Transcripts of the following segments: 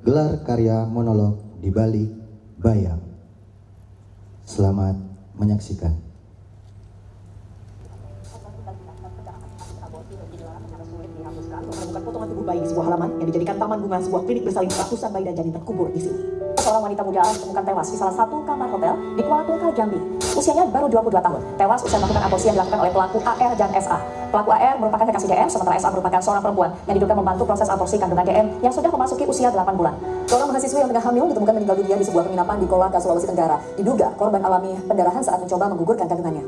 gelar karya monolog di balik bayang. Selamat menyaksikan. Menemukan potongan tubuh bayi di sebuah halaman yang dijadikan taman bunga sebuah klinik bersalin. Ratusan bayi dan janin terkubur di sini. Seorang wanita muda ditemukan tewas di salah satu kamar hotel di Kuala Tungkal, Jambi. Usianya baru 22 tahun. Tewas usai melakukan aborsi yang dilakukan oleh pelaku AR dan SA. Pelaku AR merupakan kekasih DM, sementara SA merupakan seorang perempuan yang diduga membantu proses aborsi kandungan DM yang sudah memasuki usia 8 bulan. Seorang mahasiswa yang tengah hamil ditemukan meninggal dunia di sebuah penginapan di Kolaka, Sulawesi Tenggara. Diduga korban alami pendarahan saat mencoba menggugurkan kandungannya.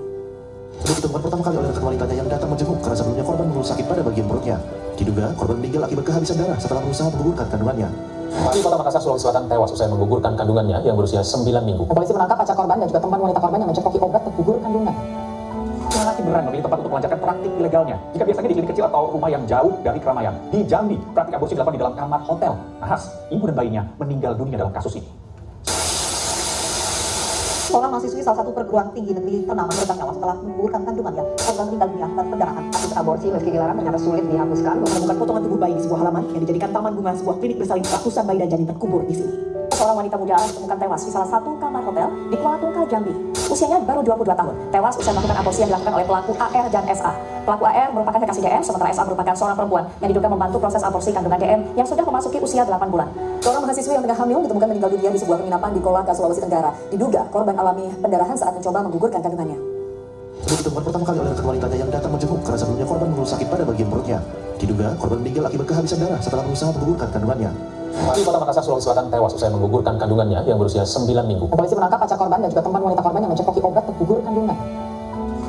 Sudah ditemukan pertama kali oleh rekan wanitanya yang datang menjenguk karena sebelumnya korban mengeluh sakit pada bagian perutnya. Diduga korban meninggal akibat kehabisan darah setelah berusaha menggugurkan kandungannya. Di Kota Makassar, Sulawesi Selatan tewas usai menggugurkan kandungannya yang berusia 9 minggu. Polisi menangkap pacar korban dan juga teman wanita korban yang mencekoki obat penggugur kandungan. Lelaki berani memilih tempat untuk melancarkan praktik ilegalnya. Jika biasanya di klinik kecil atau rumah yang jauh dari keramaian. Di Jambi, praktik aborsi dilakukan di dalam kamar hotel. Nahas, ibu dan bayinya meninggal dunia dalam kasus ini. Seorang mahasiswi salah satu perguruan tinggi negeri ternama meregang nyawa setelah menggugurkan kandungannya. Korban meninggal dunia dan pendarahan. Kasus aborsi meski dilarang ternyata sulit dihapuskan. Menemukan potongan tubuh bayi di sebuah halaman yang dijadikan taman bunga sebuah klinik bersalin. Ratusan bayi dan janin terkubur di sini. Seorang wanita muda ditemukan tewas di salah satu kamar hotel di Kuala Tungkal, Jambi. Usianya baru 22 tahun. Tewas usai melakukan aborsi yang dilakukan oleh pelaku AR dan SA. Pelaku AR merupakan kekasih DM, sementara SA merupakan seorang perempuan yang diduga membantu proses aborsi kandungan DM yang sudah memasuki usia 8 bulan. Seorang mahasiswa yang tengah hamil ditemukan meninggal dunia di sebuah penginapan di Kolaka, Sulawesi Tenggara. Diduga korban alami pendarahan saat mencoba menggugurkan kandungannya. Sudah ditemukan pertama kali oleh rekan wanitanya yang datang menjenguk karena sebelumnya korban mengeluh sakit pada bagian perutnya. Diduga korban meninggal akibat kehabisan darah setelah berusaha menggugurkan kandungannya. Di Kota Makassar, Sulawesi Selatan tewas usai menggugurkan kandungannya yang berusia 9 minggu. Polisi menangkap pacar korban dan juga teman wanita korban yang mencekoki obat penggugur kandungan.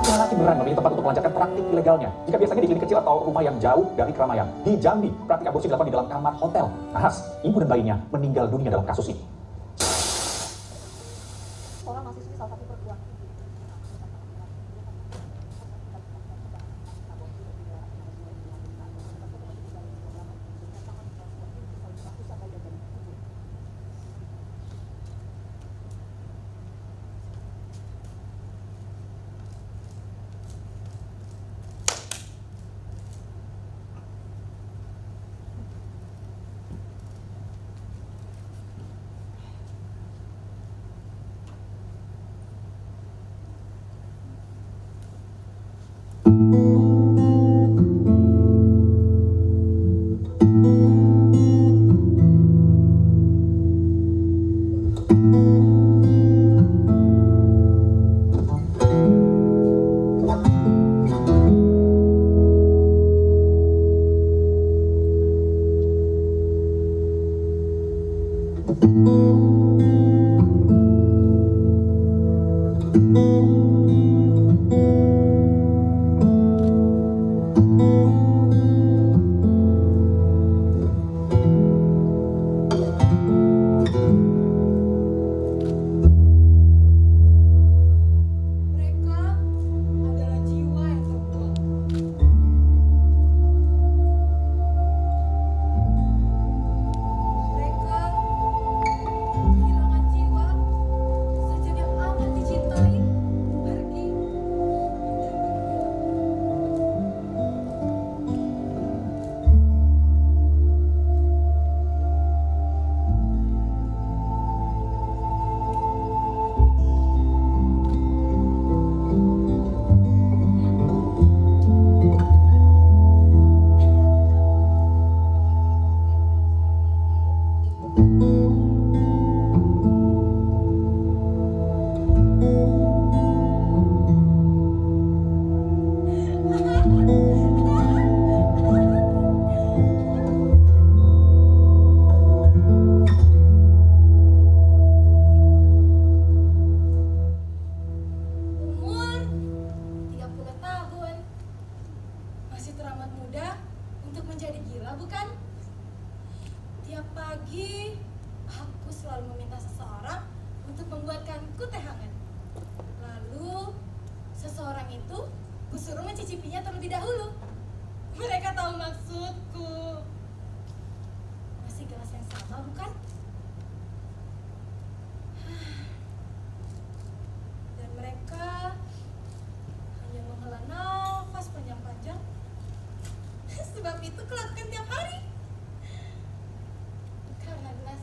Lelaki berani memilih tempat untuk melancarkan praktik ilegalnya. Jika biasanya di klinik kecil atau rumah yang jauh dari keramaian. Di Jambi, praktik aborsi dilakukan di dalam kamar hotel. Nahas, ibu dan bayinya meninggal dunia dalam kasus ini. Seorang mahasiswi salah satu perguruan tinggi. Kusuruh mencicipinya terlebih dahulu. Mereka tahu maksudku. Masih gelas yang sama, bukan? Dan mereka hanya menghela nafas panjang-panjang. Sebab itu kulakukan tiap hari. Karena gelas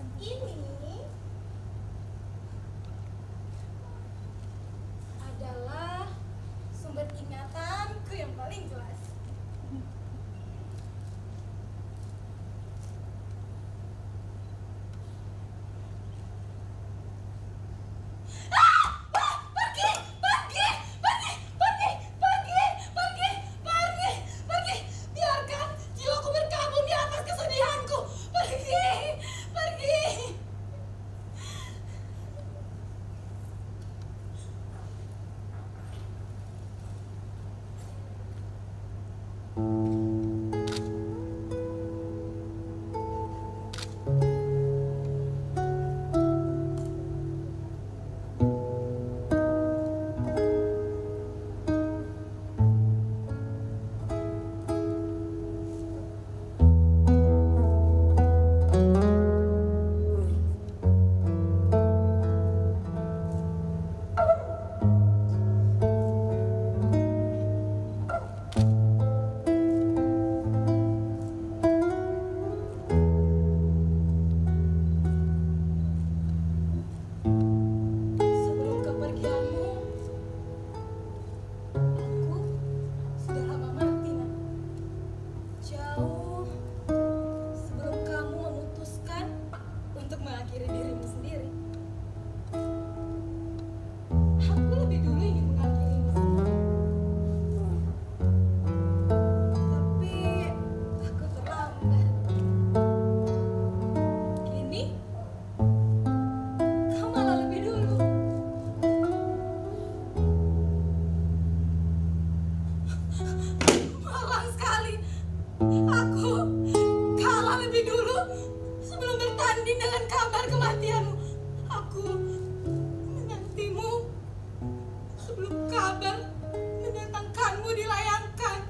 dengan kabar kematianmu. Aku menantimu sebelum kabar mendatangkanmu dilayangkan.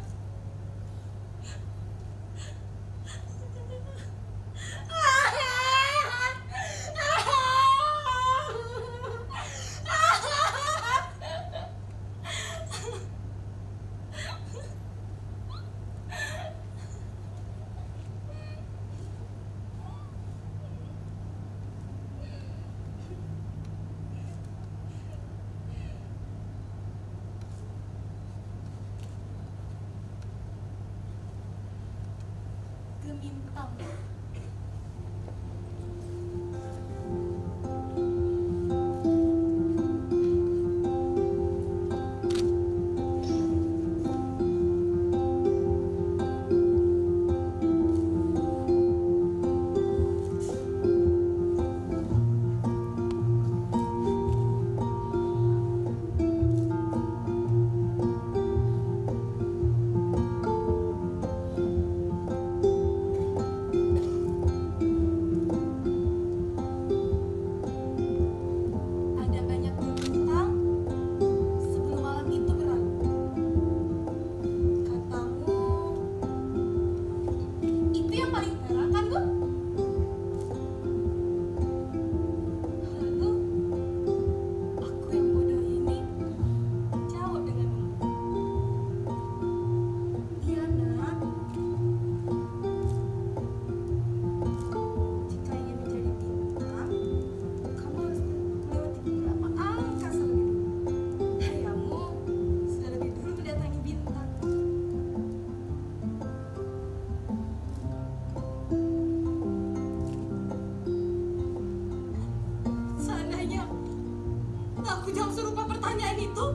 Gemintang. Ada banyak bintang sebelum malam itu berlalu. Katamu, itu yang paling terang kan, Bu? Lalu, aku yang bodoh ini jauh denganmu. Iya, Nak. Jika ingin menjadi bintang, kamu harus melewati beberapa angkasa lebih dulu. Ayahmu sudah lebih dulu mendatangi bintang. Seandainya aku jawab serupa pertanyaan itu,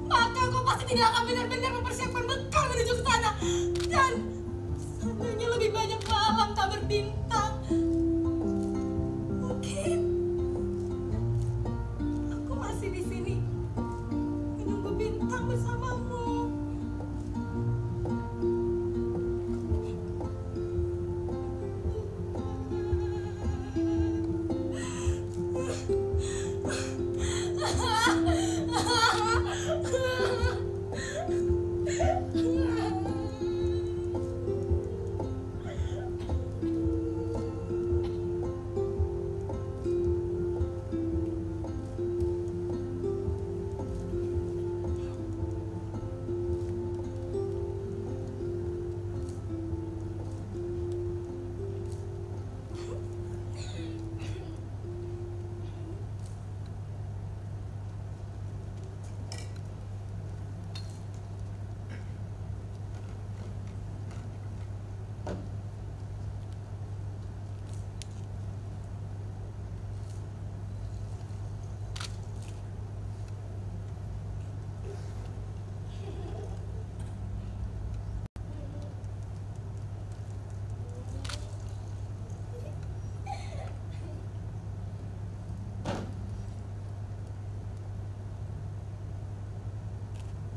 maka kau pasti tidak akan benar-benar mempersiapkan bekal menuju ke sana. Dan seandainya lebih banyak malam tak berbintang, mungkin aku masih di sini menunggu bintang bersamamu.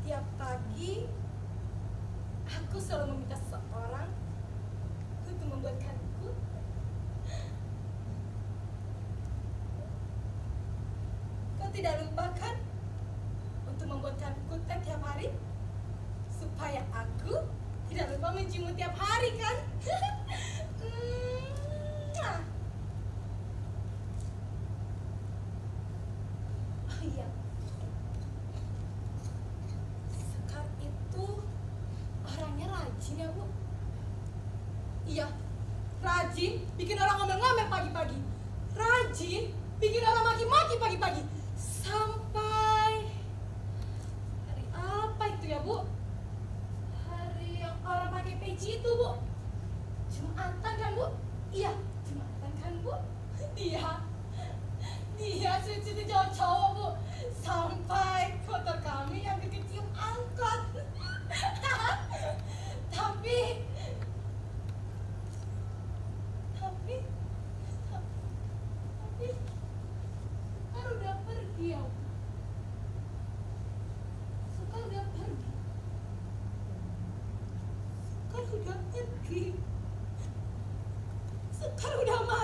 Tiap pagi, aku selalu meminta seseorang untuk membuatkanku. Kau tidak lupakan untuk membuatkanku teh tiap hari, supaya aku tidak lupa menciummu tiap hari, kan? Oh iya. Sekar itu orangnya rajin ya, Bu? Iya, rajin bikin orang ngomel-ngomel pagi-pagi. Rajin bikin orang maki-maki pagi-pagi. Sampai hari apa itu ya, Bu? Hari yang orang pakai peci itu, Bu. Jumatan kan, Bu? Iya, Jumatan kan, Bu? Dia cuci cowok-cowok, Bu. Sampai motor kami yang kecium angkot. Tapi kan udah pergi ya, Bu. Sekar udah pergi. Sekar udah pergi. Sekar udah mati.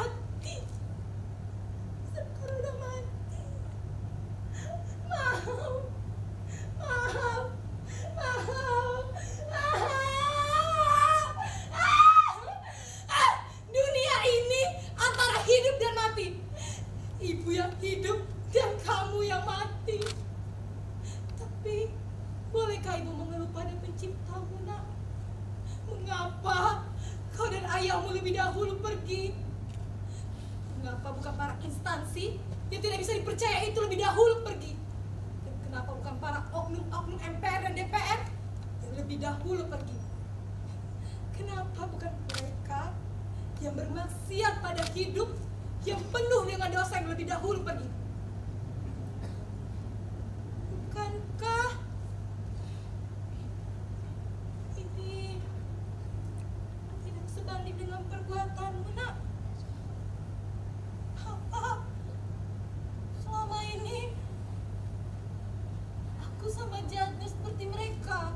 instansi yang tidak bisa dipercaya itu lebih dahulu pergi? Dan kenapa bukan para oknum-oknum MPR dan DPR yang lebih dahulu pergi? Kenapa bukan mereka yang bermaksiat pada hidup yang penuh dengan dosa yang lebih dahulu pergi? Bukankah ini tidak sebanding dengan perbuatanmu, nak? Apa selama ini aku sama jahatnya seperti mereka,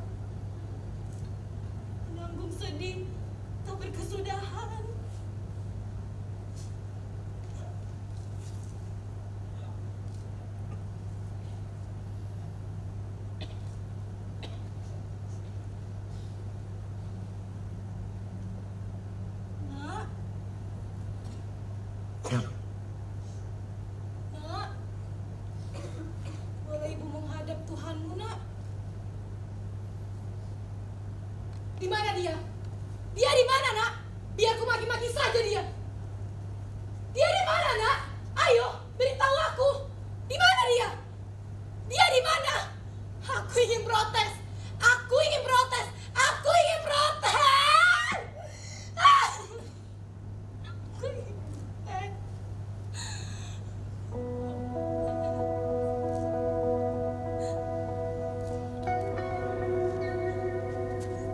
menanggung sedih tak berkesudahan? Nak, nak, boleh ibu menghadap Tuhanmu, nak? Di mana dia? Dia di mana, nak? Biar ku maki-maki saja dia. Dia di mana, nak? Ayo, beritahu aku. Di mana dia? Dia di mana? Aku ingin protes. Aku ingin protes. Aku ingin protes. Ah! Aku ingin protes.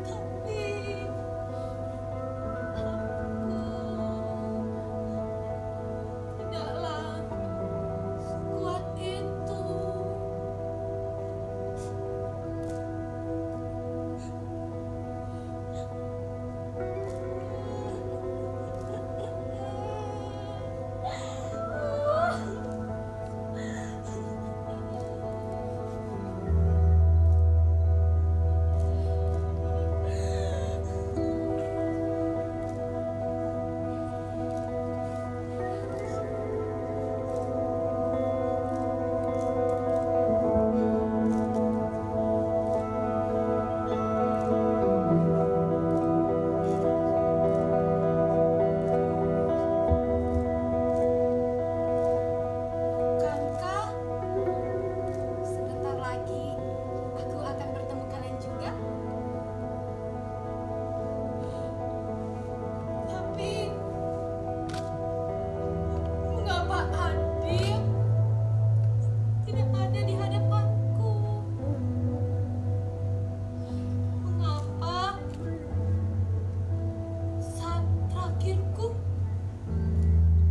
Tapi tidaklah sekuat itu. Bukankah sebentar lagi aku akan bertemu kalian juga? Tapi mengapa Adil tidak ada di hadapanku? Mengapa saat terakhirku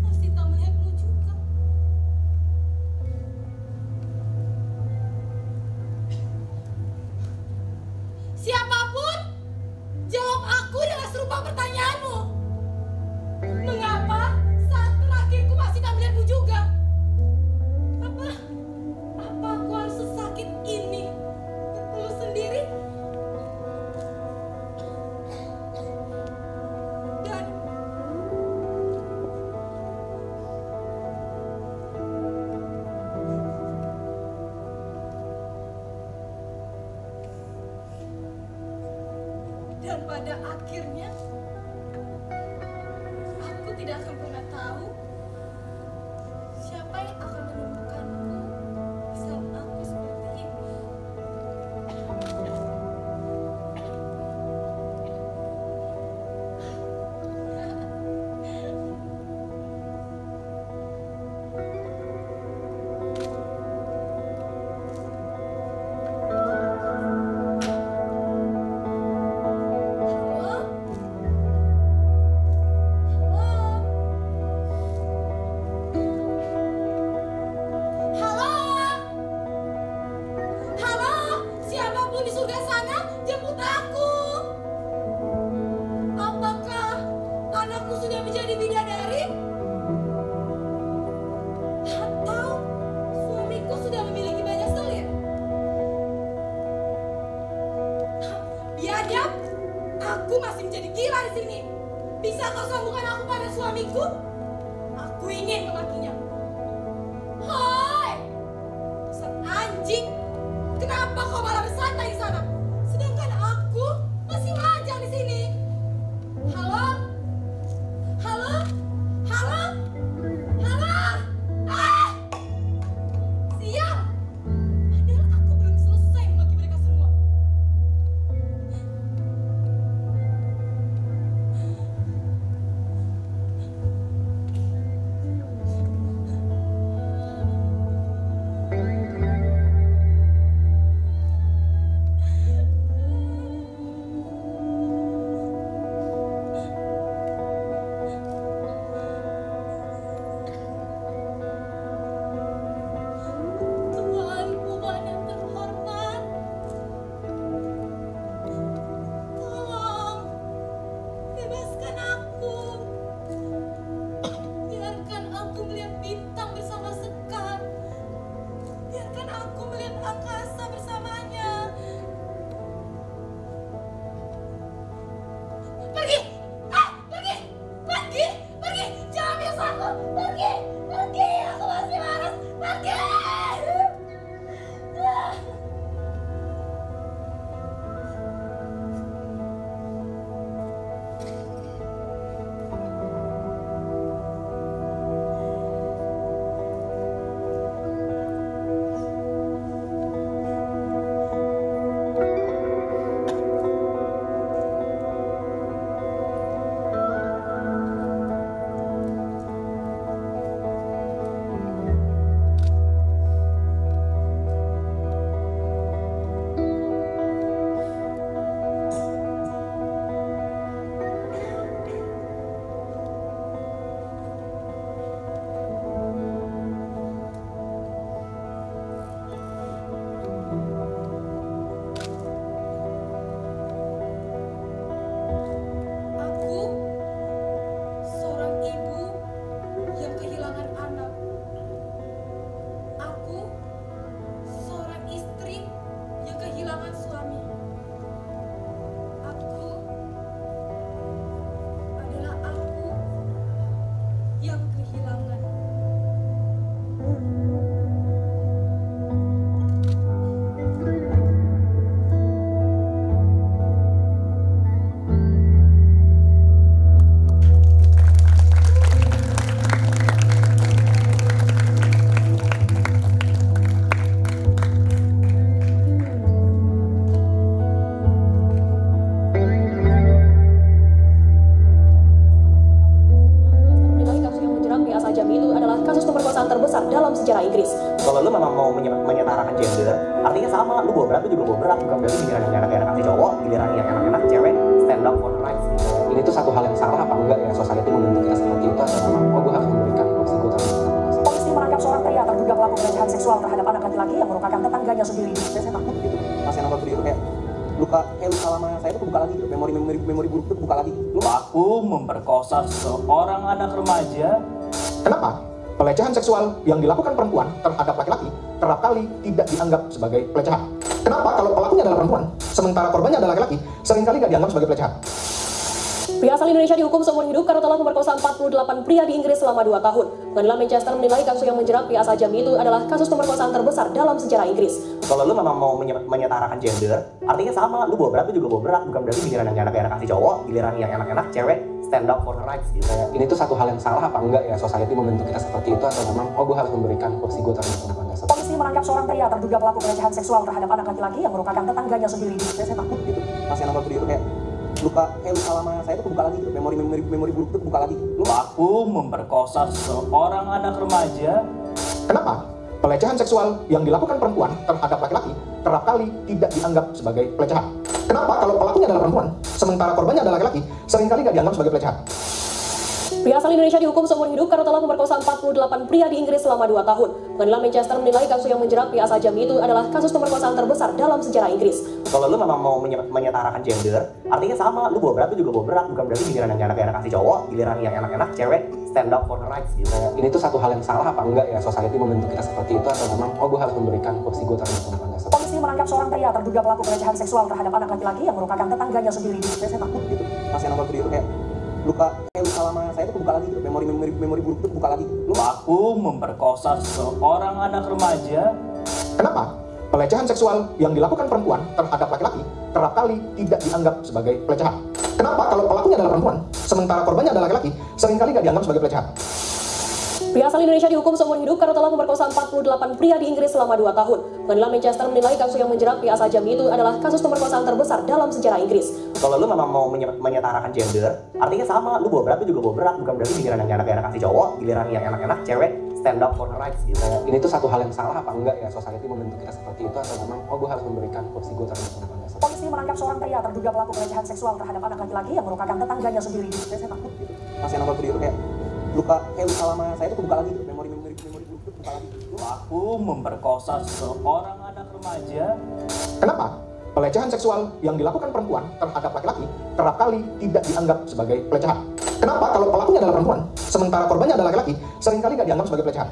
masih tak melihatmu juga? Siapapun, jawab aku dengan serupa pertanyaanmu. Mengapa saat terakhirku masih tak melihatmu juga? Apa aku harus sesakit ini berpeluh sendiri? Dan pada akhirnya aku tidak akan pernah tahu siapa yang akan menemukanku di saat aku seperti ini. Aku masih menjadi gila di sini. Bisa kau sambungkan aku pada suamiku? Aku ingin memakinya. Hoi, dasar anjing! Kenapa kau malah bersantai di sana? Sedangkan aku masih majang di sini. Halo? Halo? Halo? Halo? Pergi, pergi, aku masih harus pergi. Aku seorang ibu yang kehilangan anak. Aku seorang istri yang kehilangan suami. Aku adalah aku yang kehilangan. Menilai kasus yang menjerat P.A. Jambi itu adalah kasus pemerkosaan terbesar dalam sejarah Inggris. Kalau lu memang mau menyetarakan gender, artinya sama, lu bawa berat, lu juga bawa berat. Bukan berarti giliran yang enak-enak si cowok, giliran yang enak-enak cewek, stand up for rights gitu. Ini tuh satu hal yang salah apa enggak ya, society membentuk kita seperti itu, atau memang gue harus memberikan porsi gue terhadap orang. Polisi menangkap seorang pria terduga pelaku pelecehan seksual terhadap anak laki-laki yang merupakan tetangganya sendiri. Saya takut gitu, masih nambah video kayak luka lama saya tuh kebuka lagi gitu, memori buruk tuh kebuka lagi. Aku memperkosa seorang anak remaja. Kenapa? Pelecehan seksual yang dilakukan perempuan terhadap laki-laki kerap kali tidak dianggap sebagai pelecehan. Kenapa? Kalau pelakunya adalah perempuan, sementara korbannya adalah laki-laki, seringkali tidak dianggap sebagai pelecehan. Pria asal Indonesia dihukum seumur hidup karena telah memerkosa 48 pria di Inggris selama 2 tahun. Pengadilan Manchester menilai kasus yang menjerat Pria asal Jambi itu adalah kasus pemerkosaan terbesar dalam sejarah Inggris. Kalau lu memang mau menyetarakan gender, artinya sama, lu bawa berat, lu juga bawa berat. Bukan berarti giliran yang enak-enak si cowok, giliran yang enak-enak cewek, stand up for rights gitu. Ini tuh satu hal yang salah apa enggak ya, society membentuk kita seperti itu, atau memang gue harus memberikan porsi gue terhadap orang. Polisi menangkap seorang pria terduga pelaku pelecehan seksual terhadap anak laki-laki yang merupakan tetangganya sendiri. Saya takut gitu, masih nambah video kayak luka lama saya tuh kebuka lagi gitu, memori buruk tuh kebuka lagi. Aku memperkosa seorang anak remaja. Kenapa? Pelecehan seksual yang dilakukan perempuan terhadap laki-laki kerap kali tidak dianggap sebagai pelecehan. Kenapa? Kalau pelakunya adalah perempuan, sementara korbannya adalah laki-laki, seringkali tidak dianggap sebagai pelecehan. Pria asal Indonesia dihukum seumur hidup karena telah memerkosa 48 pria di Inggris selama 2 tahun. Pengadilan Manchester menilai kasus yang menjerat Pria asal Jambi itu adalah kasus pemerkosaan terbesar dalam sejarah Inggris. Kalau lu memang mau menyetarakan gender, artinya sama, lu bawa berat, lu juga bawa berat. Bukan berarti giliran yang enak-enak si cowok, giliran yang enak-enak cewek, stand up for rights gitu. Ini tuh satu hal yang salah apa enggak ya, society membentuk kita seperti itu, atau memang gue harus memberikan porsi gue terhadap orang. Polisi menangkap seorang pria terduga pelaku pelecehan seksual terhadap anak laki-laki yang merupakan tetangganya sendiri. Saya takut gitu, masih nambah video kayak luka lama saya tuh kebuka lagi gitu, memori buruk tuh kebuka lagi. Aku memperkosa seorang anak remaja. Kenapa? Pelecehan seksual yang dilakukan perempuan terhadap laki-laki kerap kali tidak dianggap sebagai pelecehan. Kenapa? Kalau pelakunya adalah perempuan, sementara korbannya adalah laki-laki, seringkali tidak dianggap sebagai pelecehan. Pria asal Indonesia dihukum seumur hidup karena telah memerkosa 48 pria di Inggris selama 2 tahun. Pengadilan Manchester menilai kasus yang menjerat Pria asal Jambi itu adalah kasus pemerkosaan terbesar dalam sejarah Inggris. Kalau lu memang mau menyetarakan gender, artinya sama, lu bawa berat, lu juga bawa berat. Bukan berarti giliran yang enak-enak si cowok, giliran yang enak-enak cewek, stand up for rights gitu. Ini tuh satu hal yang salah apa enggak ya, society membentuk kita seperti itu, atau memang gue harus memberikan porsi gue terhadap orang. Polisi menangkap seorang pria terduga pelaku pelecehan seksual terhadap anak laki-laki yang merupakan tetangganya sendiri. Saya takut gitu, masih nambah video kayak luka lama saya tuh kebuka lagi gitu, memori buruk tuh kebuka lagi. Aku memperkosa seorang anak remaja. Kenapa? Pelecehan seksual yang dilakukan perempuan terhadap laki-laki kerap kali tidak dianggap sebagai pelecehan. Kenapa? Kalau pelakunya adalah perempuan, sementara korbannya adalah laki-laki, seringkali tidak dianggap sebagai pelecehan.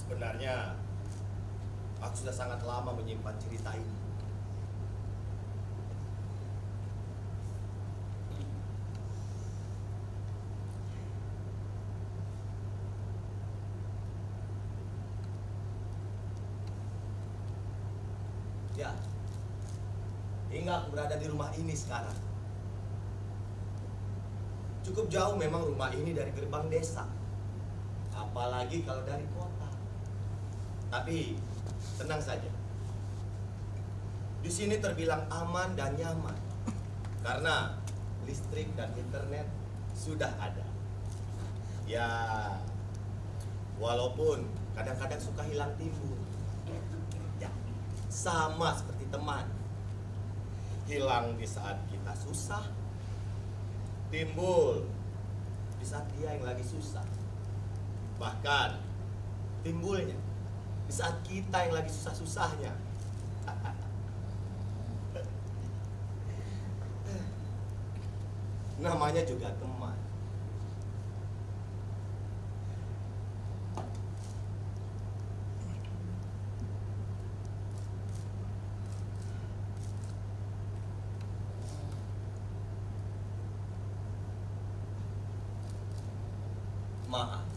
Sebenarnya, aku sudah sangat lama menyimpan cerita ini. Ya, hingga aku berada di rumah ini sekarang. Cukup jauh memang rumah ini dari gerbang desa. Apalagi kalau dari kota. Tapi tenang saja. Di sini terbilang aman dan nyaman. Karena listrik dan internet sudah ada. Ya, walaupun kadang-kadang suka hilang timbul. Ya, sama seperti teman. Hilang di saat kita susah, timbul di saat dia yang lagi susah. Bahkan timbulnya di saat kita yang lagi susah-susahnya. Namanya juga teman. Maaf.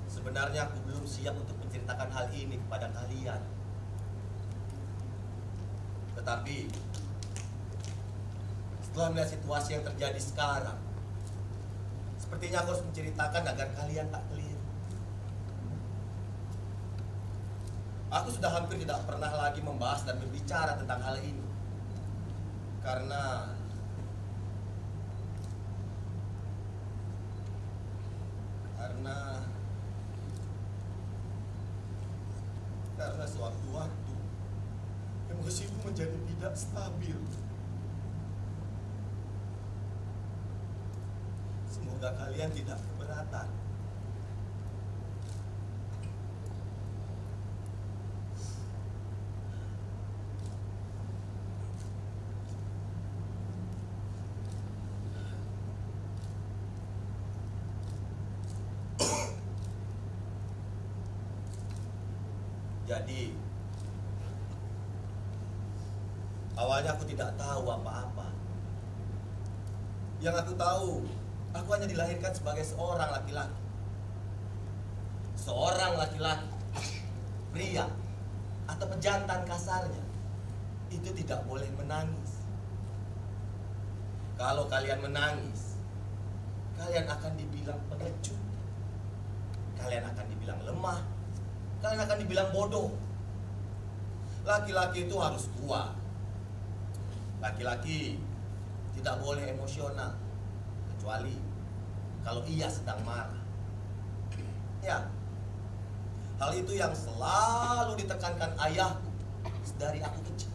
Sebenarnya aku belum siap untuk menceritakan hal ini kepada kalian. Tetapi setelah melihat situasi yang terjadi sekarang, sepertinya aku harus menceritakan agar kalian tak keliru. Aku sudah hampir tidak pernah lagi membahas dan berbicara tentang hal ini. Karena sewaktu-waktu emosiku menjadi tidak stabil. Semoga kalian tidak keberatan. Jadi, awalnya aku tidak tahu apa-apa. Yang aku tahu, aku hanya dilahirkan sebagai seorang laki-laki. Seorang laki-laki, pria, atau pejantan kasarnya, itu tidak boleh menangis. Kalau kalian menangis, kalian akan dibilang pengecut. Kalian akan dibilang lemah. Kalian akan dibilang bodoh. Laki-laki itu harus kuat. Laki-laki tidak boleh emosional, kecuali kalau ia sedang marah. Ya, hal itu yang selalu ditekankan ayahku dari aku kecil.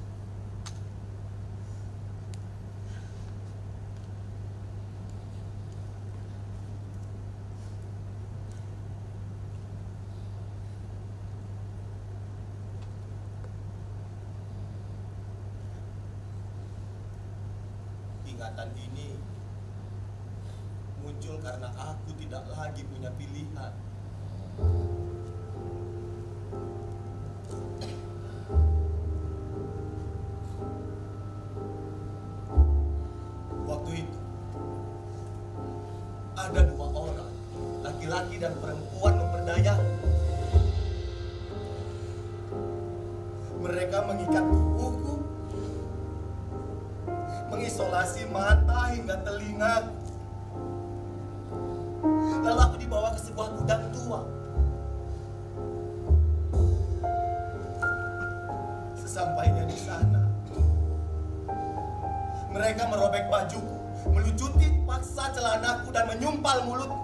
Ingatan ini muncul karena aku tidak lagi punya pilihan. Waktu itu ada dua orang, laki-laki dan perempuan memperdayaku. Mereka mengikat tubuhku, mengisolasi mata hingga telinga. Lalu aku dibawa ke sebuah gudang tua. Sesampainya di sana, mereka merobek bajuku, melucuti paksa celanaku dan menyumpal mulutku.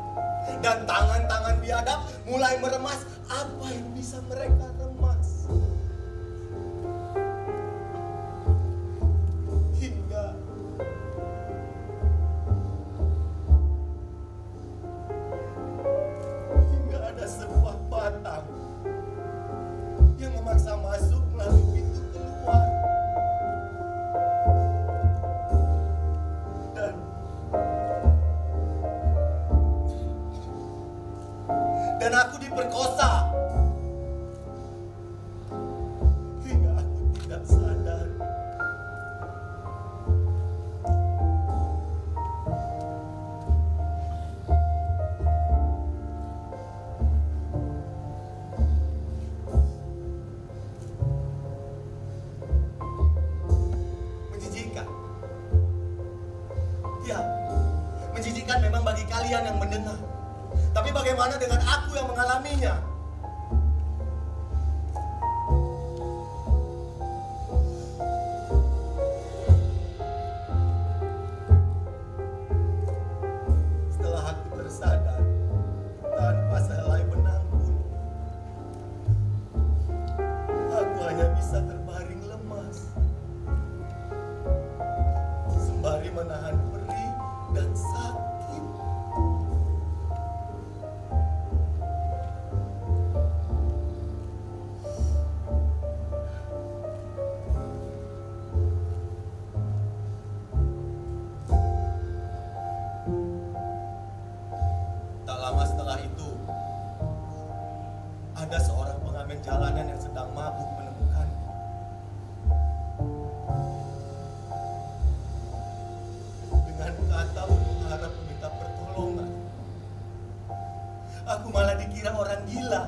Dan tangan-tangan biadab mulai meremas apa yang bisa mereka remas. Hingga ada sebuah batang yang memaksa masuk melalui pintu keluar. Dan aku bagaimana dengan aku yang mengalaminya? Setelah aku tersadar tanpa sehelai benang pun, aku hanya bisa terbaring lemas sembari menahan perih dan sakit. Tak lama setelah itu, ada seorang pengamen jalanan yang sedang mabuk menemukanku. Dengan kata berharap meminta pertolongan, aku malah dikira orang gila.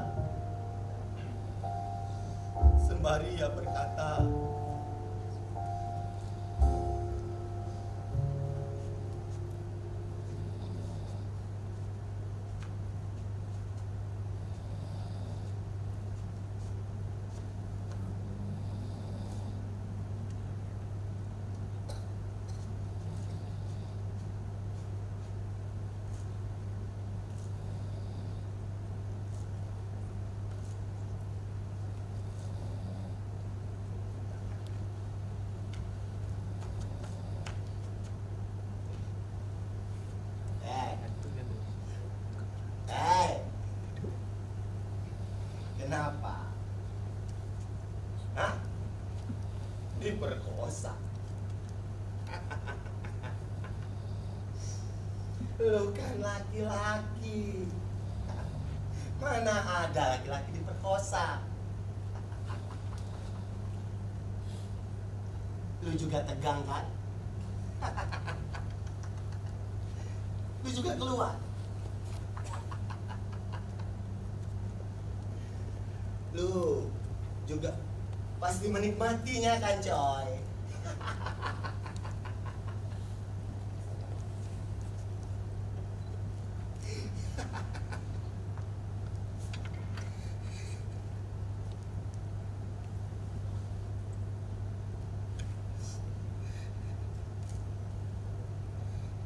Sembari ia berkata, kenapa? Hah? Diperkosa? Lu kan laki-laki. Mana ada laki-laki diperkosa? Lu juga tegang kan? Lu juga keluar? Lu juga pasti menikmatinya kan, coy?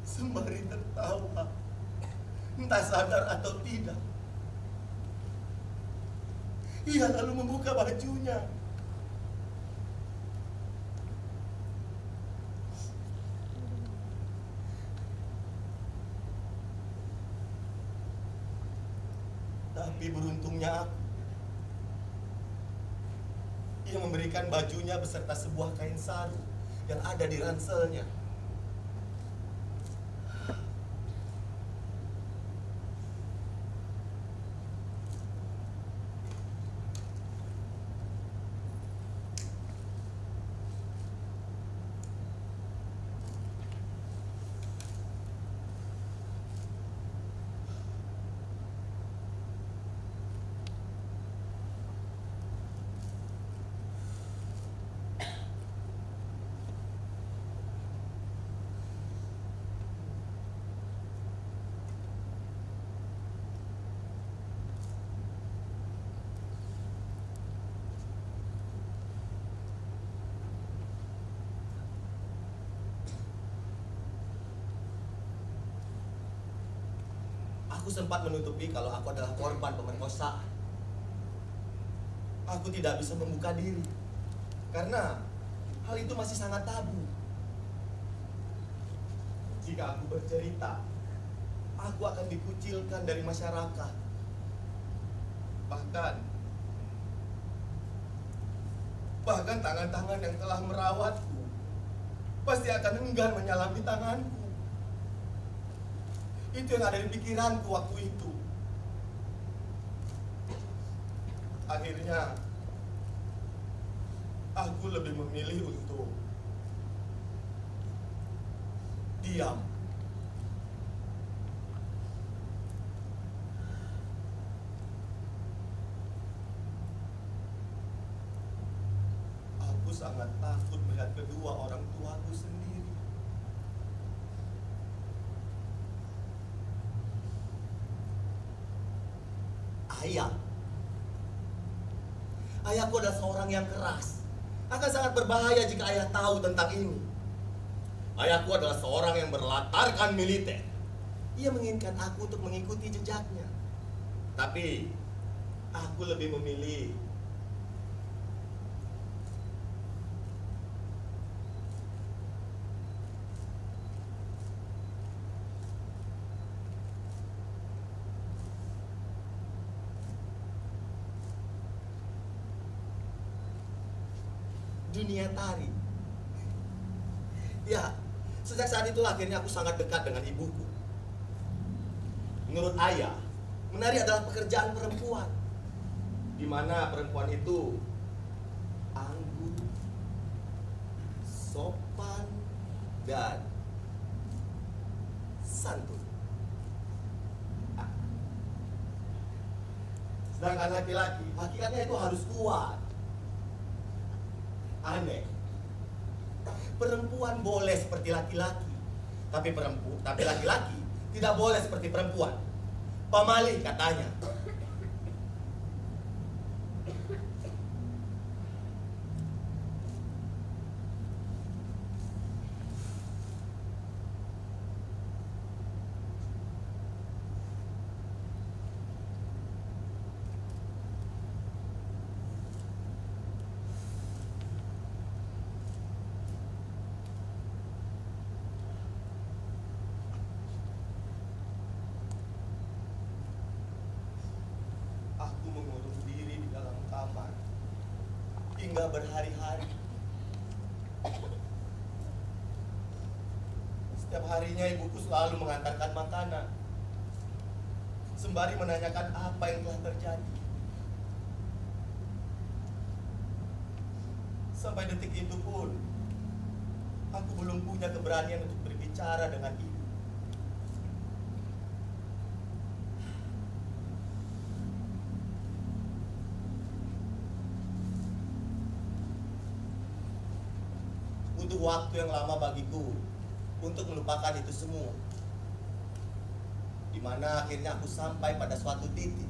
Sembari tertawa, entah sadar atau tidak, ia lalu membuka bajunya. Tapi beruntungnya aku, ia memberikan bajunya beserta sebuah kain sarung yang ada di ranselnya. Aku sempat menutupi kalau aku adalah korban pemerkosaan. Aku tidak bisa membuka diri karena hal itu masih sangat tabu. Jika aku bercerita, aku akan dikucilkan dari masyarakat. Bahkan tangan-tangan yang telah merawatku pasti akan enggan menyalami tanganku. Itu yang ada di pikiranku waktu itu. Akhirnya, aku lebih memilih untuk diam. Aku sangat takut melihat kedua orang tuaku sendiri. khayal. Ayahku adalah seorang yang keras. Akan sangat berbahaya jika ayah tahu tentang ini. Ayahku adalah seorang yang berlatarkan militer. Ia menginginkan aku untuk mengikuti jejaknya. Tapi aku lebih memilih dunia tari. Ya, sejak saat itulah akhirnya aku sangat dekat dengan ibuku. Menurut ayah, menari adalah pekerjaan perempuan, di mana perempuan itu anggun, sopan, dan santun. Sedangkan laki-laki, hakikatnya itu harus kuat. Aneh. Perempuan boleh seperti laki-laki, tapi laki-laki tidak boleh seperti perempuan. Pamali katanya. Hingga berhari-hari. Setiap harinya ibuku selalu mengantarkan makanan, sembari menanyakan apa yang telah terjadi. Sampai detik itu pun, aku belum punya keberanian untuk berbicara dengan ibu. Butuh waktu yang lama bagiku untuk melupakan itu semua. Dimana akhirnya aku sampai pada suatu titik,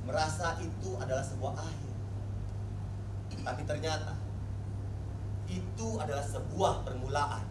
merasa itu adalah sebuah akhir. Tapi ternyata itu adalah sebuah permulaan.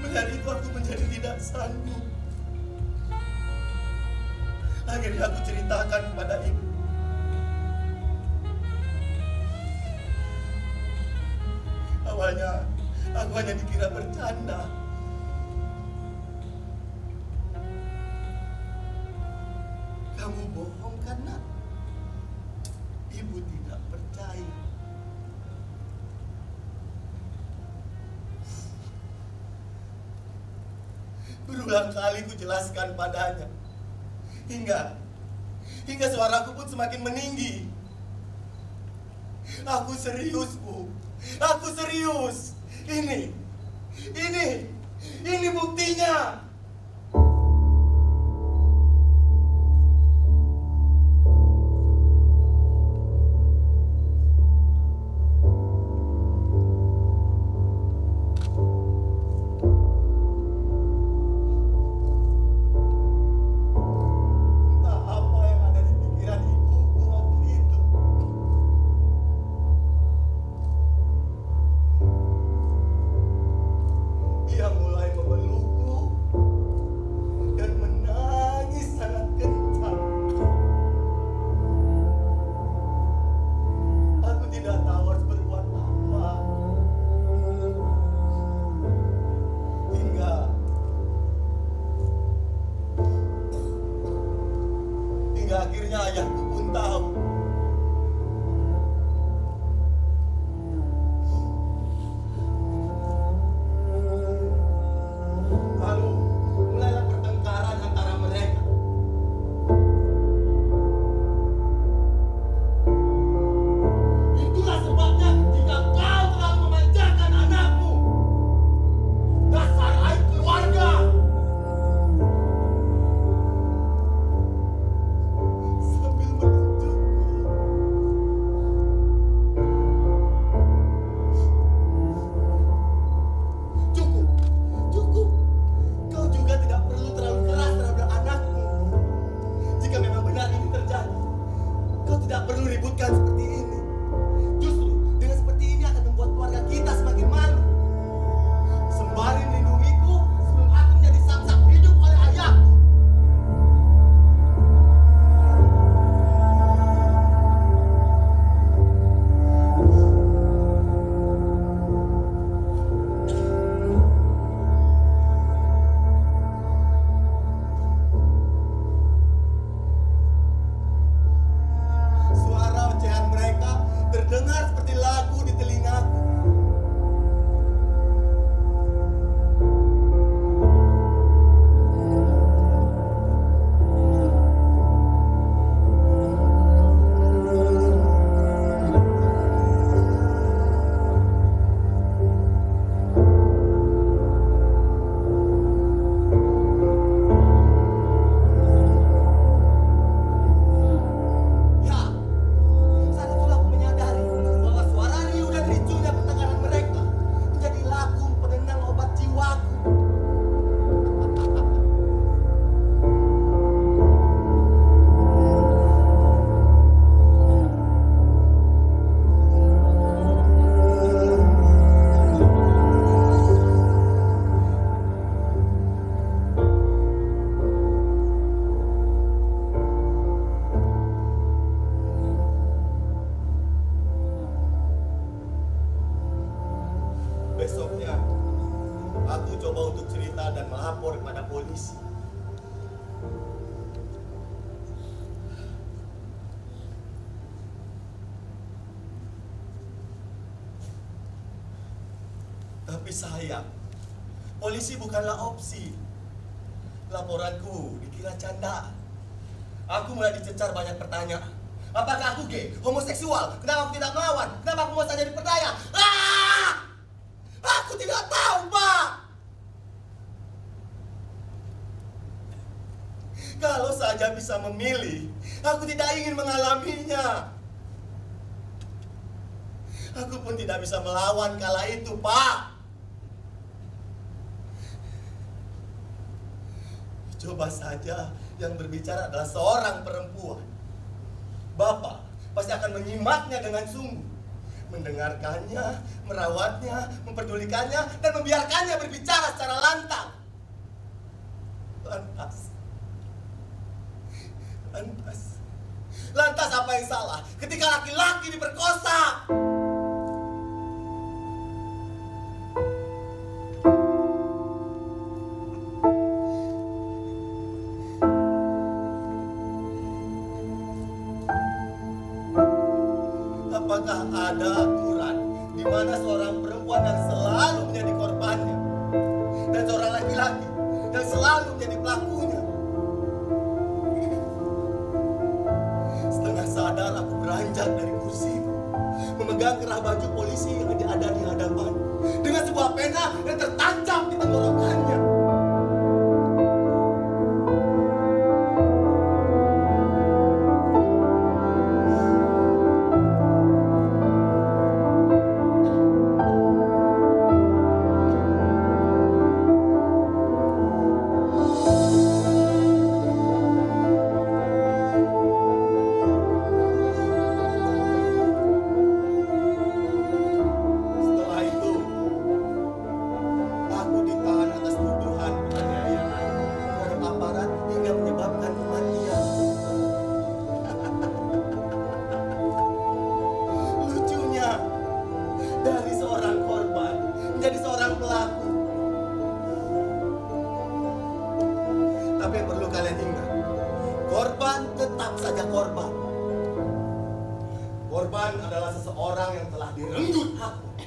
Kemudian itu aku menjadi tidak sanggup. Akhirnya aku ceritakan kepada ibu. Awalnya aku hanya dikira bercanda. Kamu bohong kan, Nak? Ibu tidak percaya. Berulang kali ku jelaskan padanya. Hingga suaraku pun semakin meninggi. Aku serius, Bu. Aku serius. Ini buktinya. Akhirnya ayahku pun tahu. Lalu mulailah pertengkaran antara mereka. Itulah sebabnya jika kau terlalu memanjakan anakmu, dasar aib keluarga. Tidak perlu ributkan seperti ini. Justru dengan seperti ini akan membuat keluarga kita semakin malu. Sembari melindungiku sebelum aku menjadi samsak hidup oleh ayahku. Terdengar seperti lagu di telingaku. Besoknya, aku coba untuk cerita dan melapor kepada polisi. Tapi sayang, polisi bukanlah opsi. Laporanku dikira candaan. Aku mulai dicecar banyak pertanyaan. Apakah aku gay, homoseksual? Kenapa aku tidak melawan? Kenapa aku mau saja diperdaya? Aku tidak tahu, Pak. Kalau saja bisa memilih, aku tidak ingin mengalaminya. Aku pun tidak bisa melawan kala itu, Pak. Coba saja yang berbicara adalah seorang perempuan. Bapak pasti akan menyimaknya dengan sungguh. mendengarkannya, merawatnya, memperdulikannya, dan membiarkannya berbicara secara lantang. Lantas apa yang salah ketika laki-laki diperkosa? Apakah ada aturan di mana seorang perempuan yang selalu menjadi korbannya dan seorang laki-laki yang selalu menjadi pelakunya? Setengah sadar aku beranjak dari kursiku, memegang kerah baju polisi yang ada di hadapan dengan sebuah pena yang tertancap di tenggorokannya. Korban adalah seseorang yang telah direnggut haknya,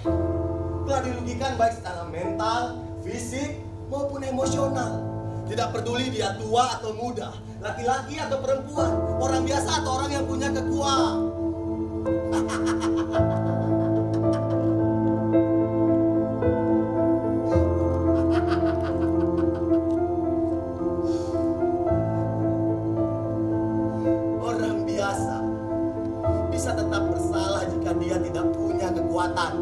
telah dirugikan baik secara mental, fisik, maupun emosional. Tidak peduli dia tua atau muda, laki-laki atau perempuan, orang biasa atau orang yang punya kekuatan. Orang biasa bisa tetap bersalah jika dia tidak punya kekuatan.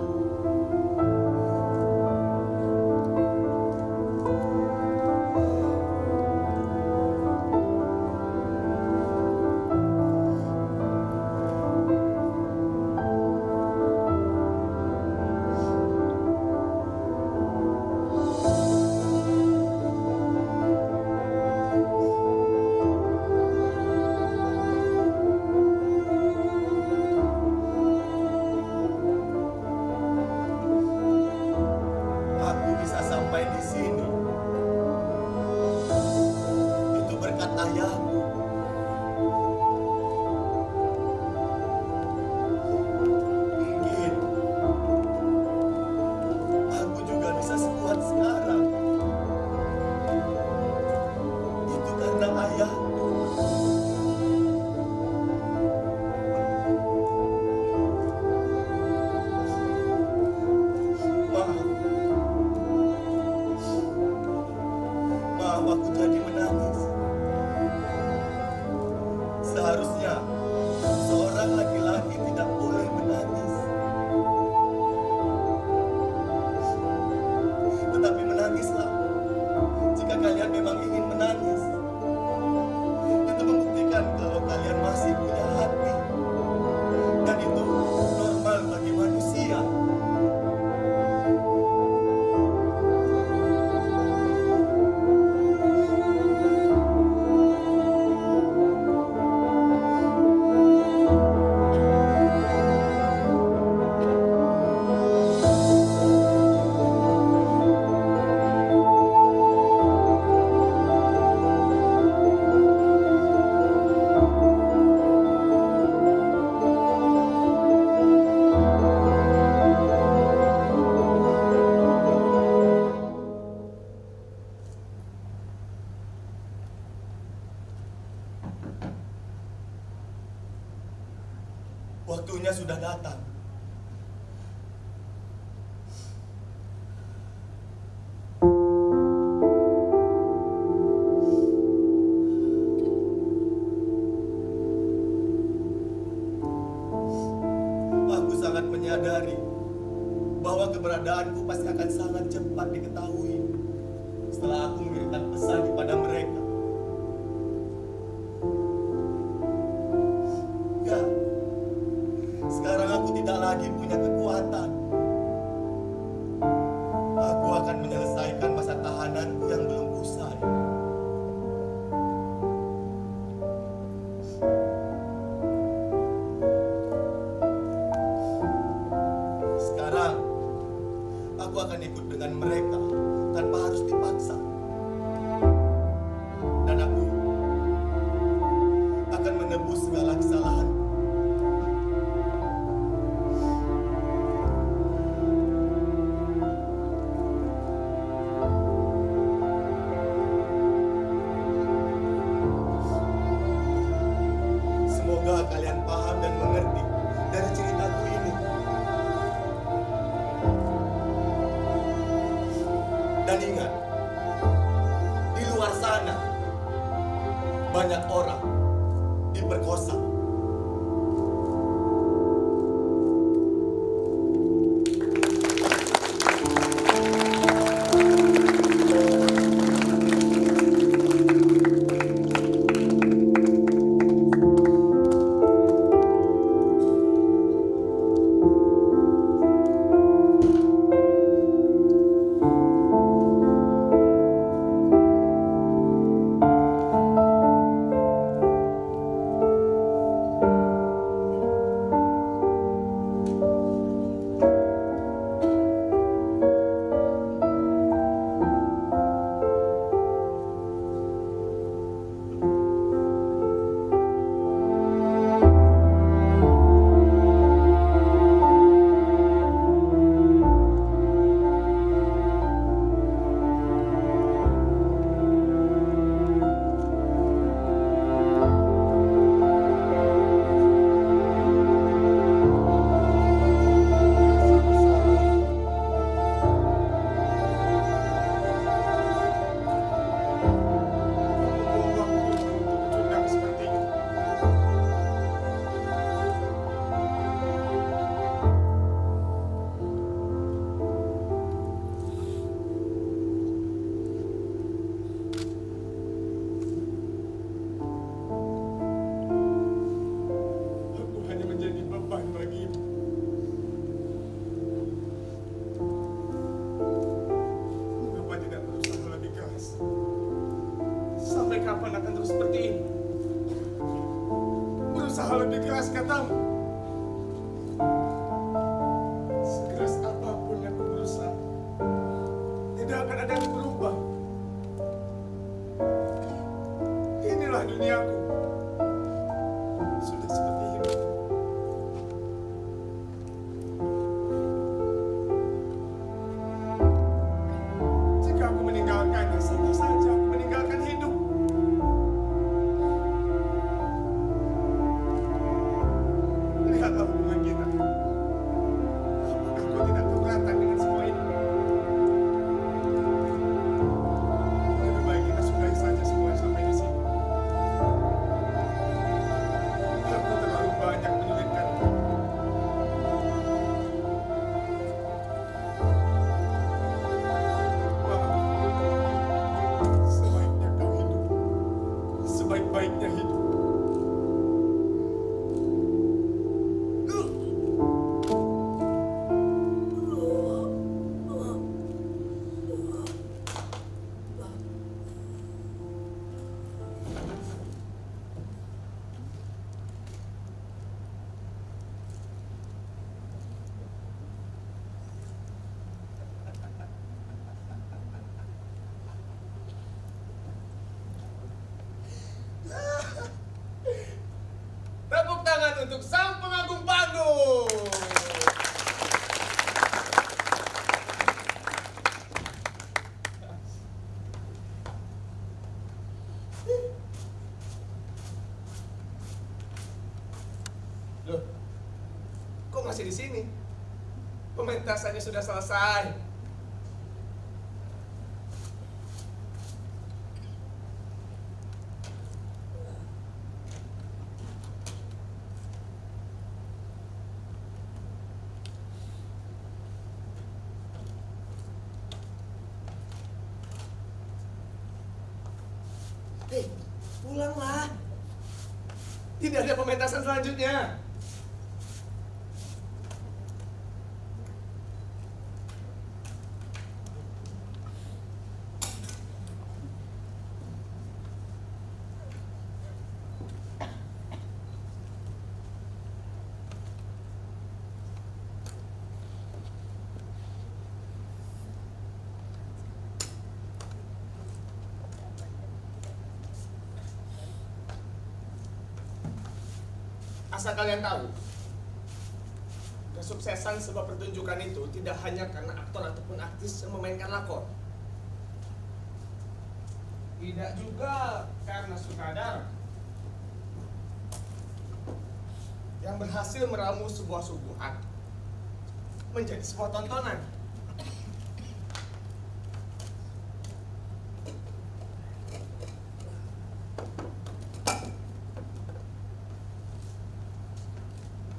Seharusnya seorang laki-laki tidak boleh menangis. Tetapi menangislah jika kalian memang ingin menangis. Itu membuktikan kalau kalian masih punya hati. Dan itu normal bagi manusia. Waktunya sudah datang. Aku sangat menyadari bahwa keberadaanku pasti akan sangat cepat diketahui setelah aku mengirimkan pesan kepada mereka. Sekarang aku tidak lagi punya kekuatan. akan menyelesaikan masa tahananku yang belum usai. Sekarang, aku akan ikut dengan mereka tanpa harus dipaksa. Dan aku akan menebus segala kesalahan. Semoga kalian paham dan mengerti dari ceritaku ini. Dan ingat, di luar sana banyak orang diperkosa. Kapan akan terus seperti ini? Berusaha lebih keras katamu. Sekeras apapun yang aku berusaha, tidak akan ada yang berubah. Inilah duniaku. Sudah seperti ini. Jika aku meninggalkannya, sama saja aku meninggalkan hidup. Lihatlah hubungan kita. Apakah kau tidak keberatan dengan semua ini? Lebih baik kita sudahi saja semua sampai di sini. Aku terlalu banyak menyulitkan. Sebaiknya kau hidup. Sebaik-baiknya hidup. Tepuk tangan untuk sang pengagung panggung. Loh, kok masih di sini? Pementasannya sudah selesai. Hei, pulanglah. Tidak ada pementasan selanjutnya. Asal kalian tahu, kesuksesan sebuah pertunjukan itu tidak hanya karena aktor ataupun aktris yang memainkan lakon. Tidak juga karena sutradara yang berhasil meramu sebuah suguhan menjadi sebuah tontonan.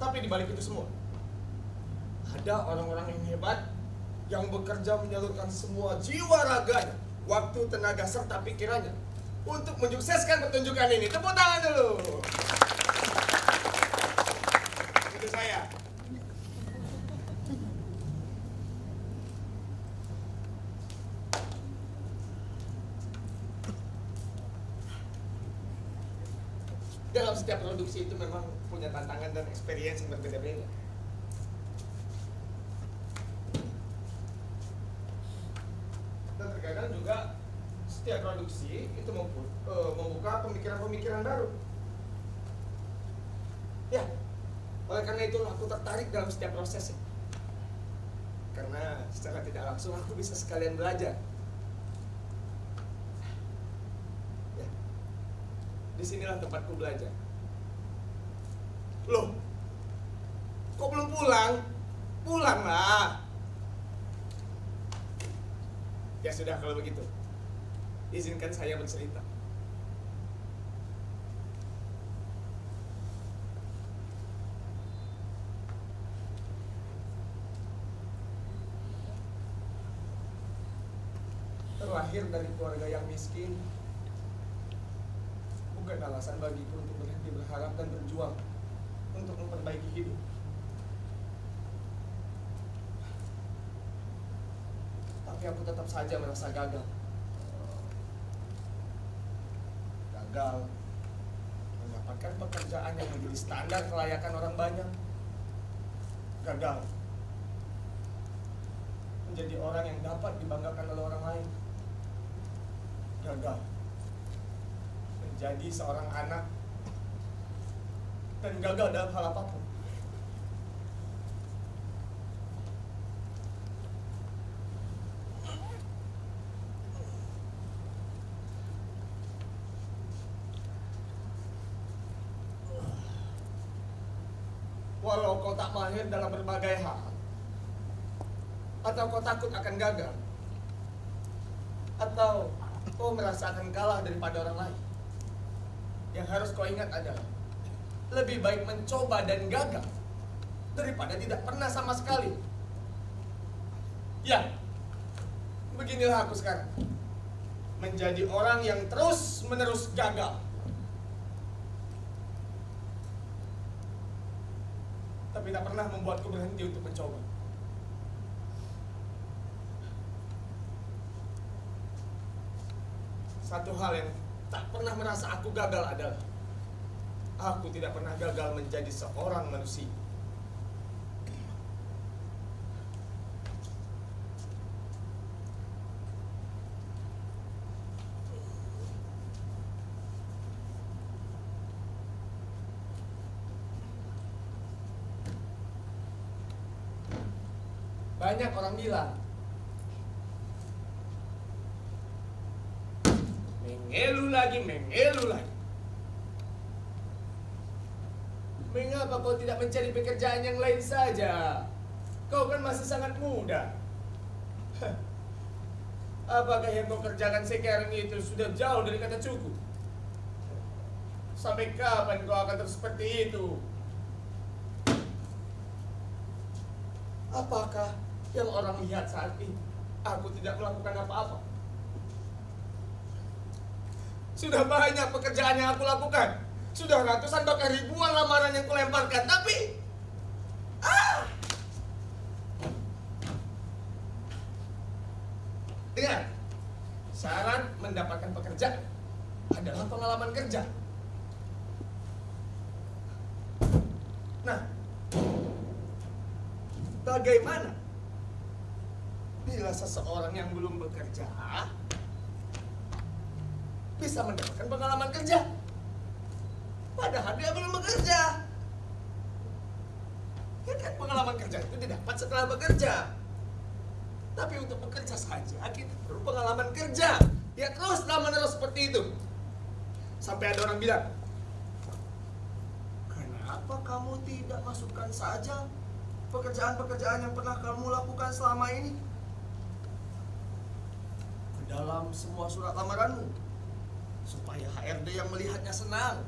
Tapi di balik itu semua, ada orang-orang yang hebat yang bekerja menyalurkan semua jiwa raganya, waktu, tenaga, serta pikirannya untuk menyukseskan pertunjukan ini. Tepuk tangan dulu. Itu saya. Dalam setiap produksi itu memang punya tantangan dan experience yang berbeda-beda. Dan terkadang juga setiap produksi itu membuka pemikiran-pemikiran baru. Ya, oleh karena itu aku tertarik dalam setiap prosesnya. Karena secara tidak langsung aku bisa sekalian belajar. Ya, disinilah tempatku belajar. Loh, kok belum pulang? Pulanglah. Ya sudah kalau begitu, izinkan saya bercerita. Terlahir dari keluarga yang miskin bukan alasan bagiku untuk berhenti berharap dan berjuang untuk memperbaiki hidup. Tapi aku tetap saja merasa gagal. Gagal mendapatkan pekerjaan yang menjadi standar kelayakan orang banyak. Gagal menjadi orang yang dapat dibanggakan oleh orang lain. Gagal menjadi seorang anak. Dan gagal dalam hal apapun. Walau kau tak mahir dalam berbagai hal, atau kau takut akan gagal, atau kau merasa akan kalah daripada orang lain, yang harus kau ingat adalah lebih baik mencoba dan gagal daripada tidak pernah sama sekali. Ya, beginilah aku sekarang, menjadi orang yang terus-menerus gagal. Tapi tak pernah membuatku berhenti untuk mencoba. Satu hal yang tak pernah merasa aku gagal adalah aku tidak pernah gagal menjadi seorang manusia. Banyak orang bilang, mengelu lagi. Mengapa kau tidak mencari pekerjaan yang lain saja? Kau kan masih sangat muda. Apakah yang kau kerjakan sekarang itu sudah jauh dari kata cukup? Sampai kapan kau akan terus seperti itu? Apakah yang orang lihat saat ini aku tidak melakukan apa-apa? Sudah banyak pekerjaan yang aku lakukan. Sudah ratusan bahkan ribuan lamaran yang kulemparkan. Tapi dengar, syarat mendapatkan pekerjaan adalah pengalaman kerja. Nah, bagaimana bila seseorang yang belum bekerja bisa mendapatkan pengalaman kerja, padahal dia belum bekerja? Ya kan pengalaman kerja itu didapat setelah bekerja. Tapi untuk bekerja saja kita perlu pengalaman kerja. Ya terus menerus seperti itu. Sampai ada orang bilang, kenapa kamu tidak masukkan saja pekerjaan-pekerjaan yang pernah kamu lakukan selama ini ke dalam semua surat lamaranmu, supaya HRD yang melihatnya senang.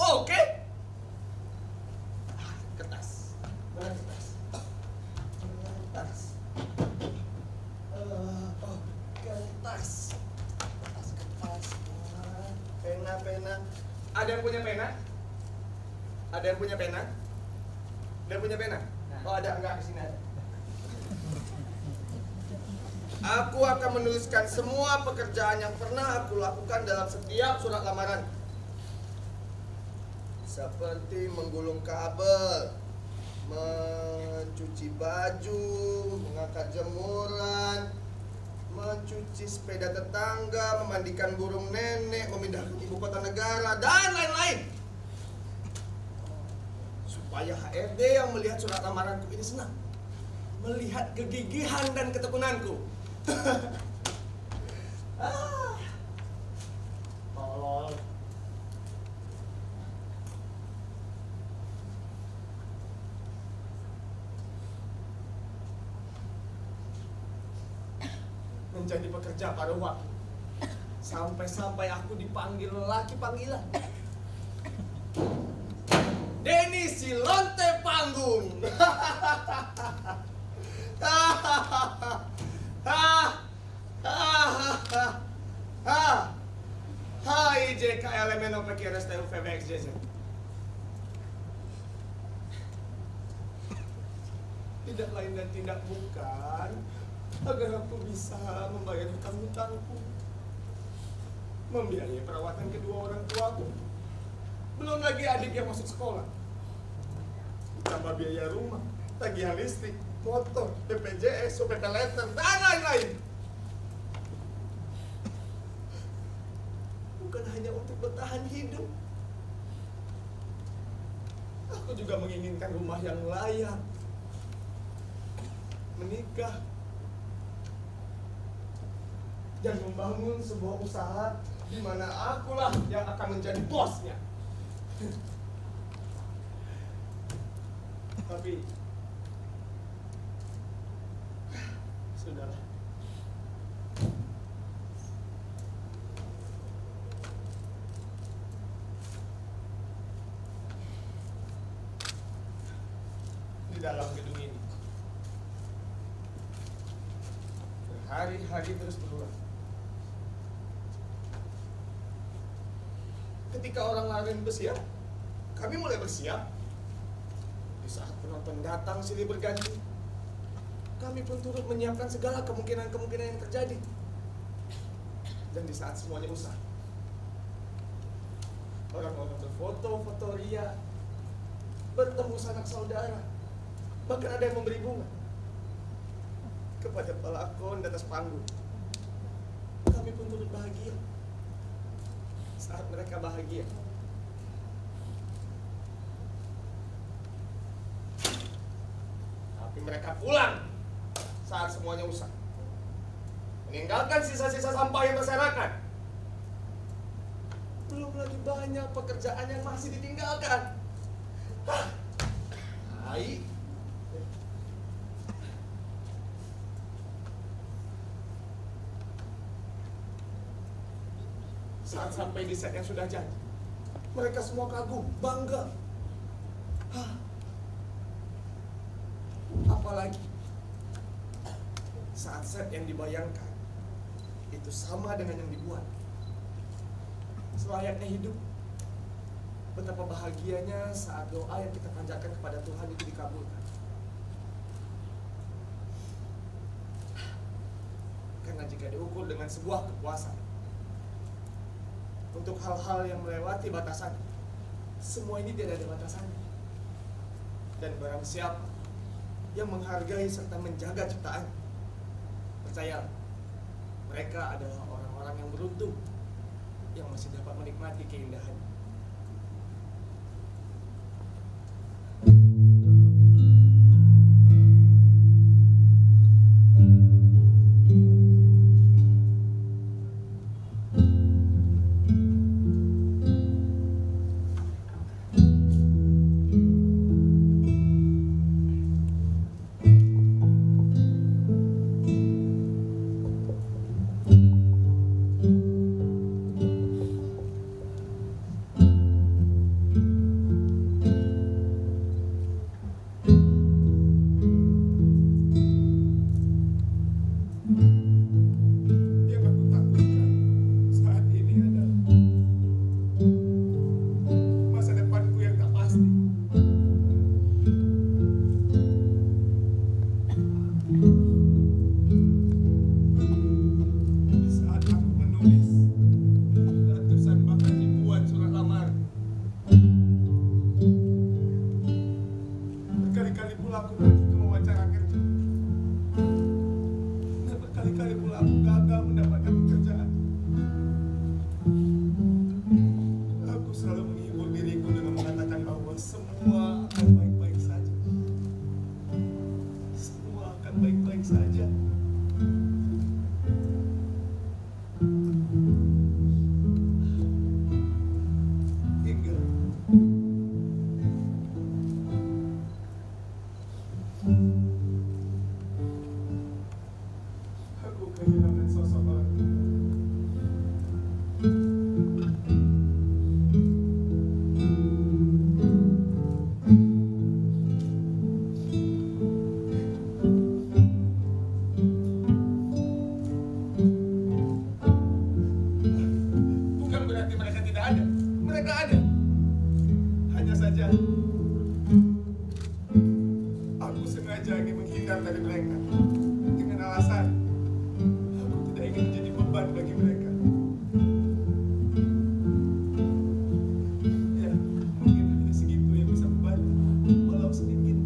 Oke? Kertas. Mana kertas? Kertas. Kertas. Kertas. Pena. Ada yang punya pena? Ada yang punya pena? Ada yang punya pena? Oh ada, enggak, di sini ada. Aku akan menuliskan semua pekerjaan yang pernah aku lakukan dalam setiap surat lamaran. Seperti menggulung kabel, mencuci baju, mengangkat jemuran, mencuci sepeda tetangga, memandikan burung nenek, memindahkan ibu kota negara, dan lain-lain. Supaya HRD yang melihat surat lamaranku ini senang, melihat kegigihan dan ketekunanku. Tolol. Menjadi pekerja pada waktu, sampai aku dipanggil lelaki panggilan. Denny si lonte panggung. Hai JKLMN OPQRSTU VBXJZ. Tidak lain dan tidak bukan agar aku bisa membayar hutang-hutangku, membiayai perawatan kedua orang tuaku, belum lagi adik yang masuk sekolah, tambah biaya rumah, tagihan listrik, motor, BPJS, OPP letter, dan lain-lain. Bukan hanya untuk bertahan hidup, aku juga menginginkan rumah yang layak, menikah, dan membangun sebuah usaha di mana akulah yang akan menjadi bosnya. Tapi sudahlah. Di dalam gedung ini berhari-hari terus berulang. Ketika orang lain bersiap, kami mulai bersiap. Di saat penonton datang silih berganti, kami pun turut menyiapkan segala kemungkinan-kemungkinan yang terjadi. Dan di saat semuanya usai, orang-orang berfoto-foto ria, bertemu sanak saudara, bahkan ada yang memberi bunga kepada pelakon di atas panggung. Kami pun turut bahagia saat mereka bahagia. Tapi mereka pulang saat semuanya usai, meninggalkan sisa-sisa sampah yang berserakan. Belum lagi banyak pekerjaan yang masih ditinggalkan. Hai. Saat sampai di set yang sudah jadi, mereka semua kagum, bangga. Apalagi saat set yang dibayangkan itu sama dengan yang dibuat. Selayaknya hidup, betapa bahagianya saat doa yang kita panjatkan kepada Tuhan itu dikabulkan. Karena jika diukur dengan sebuah kepuasan, untuk hal-hal yang melewati batasan, semua ini tidak ada batasannya. Dan barang siapa yang menghargai serta menjaga ciptaan, percayalah, mereka adalah orang-orang yang beruntung yang masih dapat menikmati keindahan. Yang aku takutkan saat ini adalah masa depanku yang tak pasti. Di saat aku menulis ratusan bahkan ribuan surat lamaran, berkali-kali pula aku pergi ke wawancara kerja, dan berkali-kali pula aku gagal mendapatkan pekerjaan. Aku selalu menghibur diriku dengan mengatakan bahwa semua akan baik-baik saja. Semua akan baik-baik saja. Hingga aku kehilangan sosok orang tua. Bukan berarti mereka tidak ada. Mereka ada. Hanya saja aku sengaja ingin menghindar dari mereka dengan alasan aku tidak ingin menjadi beban bagi mereka. Ya, mungkin hanya segitu yang bisa membantu, walau sedikit.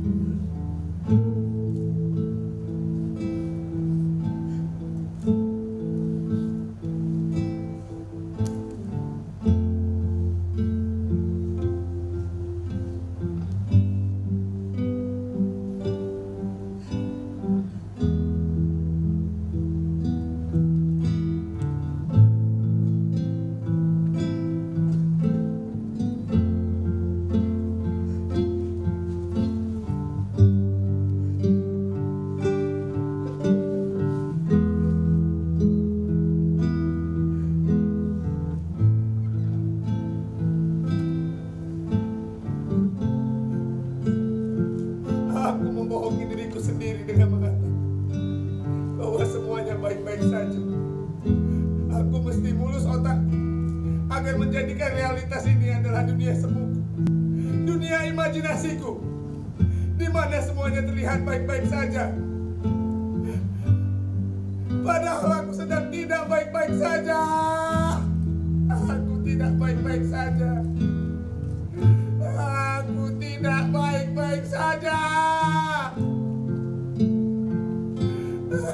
Aku membohongi diriku sendiri dengan mengatakan bahwa semuanya baik-baik saja. Aku mesti mulus otak agar menjadikan realitas ini adalah dunia semu, dunia imajinasiku, di mana semuanya terlihat baik-baik saja. Padahal aku sedang tidak baik-baik saja. Aku tidak baik-baik saja. Aku tidak baik-baik saja. Aku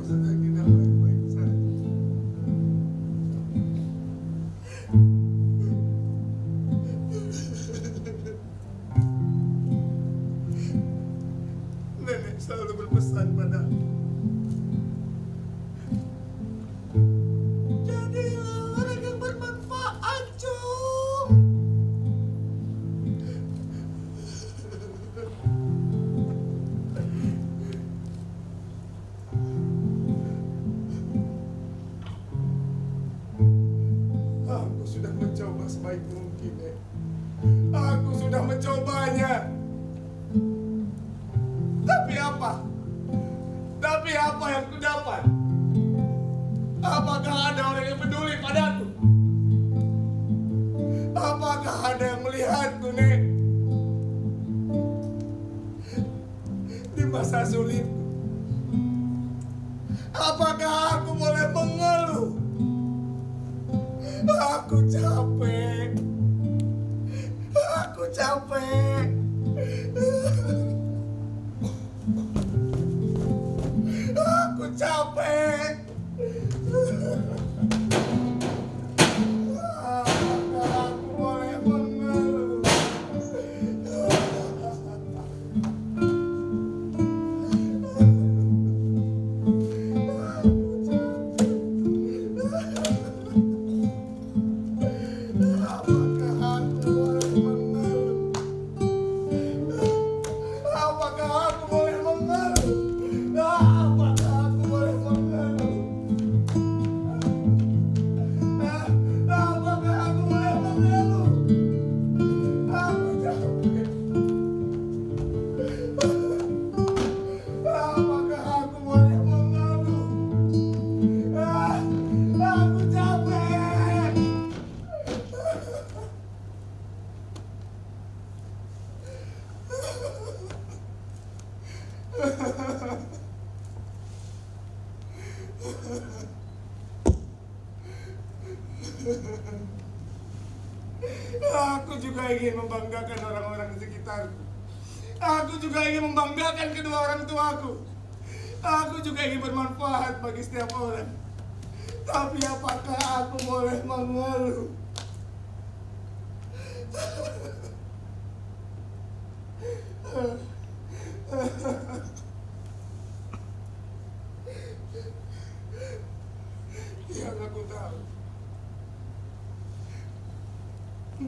sedang tidak baik-baik saja. Nenek selalu berpesan padaku, jadilah orang yang bermanfaat, Cung. Aku sudah mencoba sebaik mungkin, Nek. Aku sudah mencobanya. Tapi apa? Tapi apa yang kudapat? Apakah ada orang yang peduli padaku? Apakah ada yang melihatku, Nek? Di masa sulitku, apakah aku boleh mengeluh? Aku capek. Aku capek. Aku capek. Apakah aku boleh mengeluh? Aku capek. Aku juga ingin membanggakan orang-orang di sekitarku. Aku juga ingin membanggakan kedua orang tuaku. Aku juga ingin bermanfaat bagi setiap orang. Tapi apakah aku boleh mengeluh? Yang aku tahu,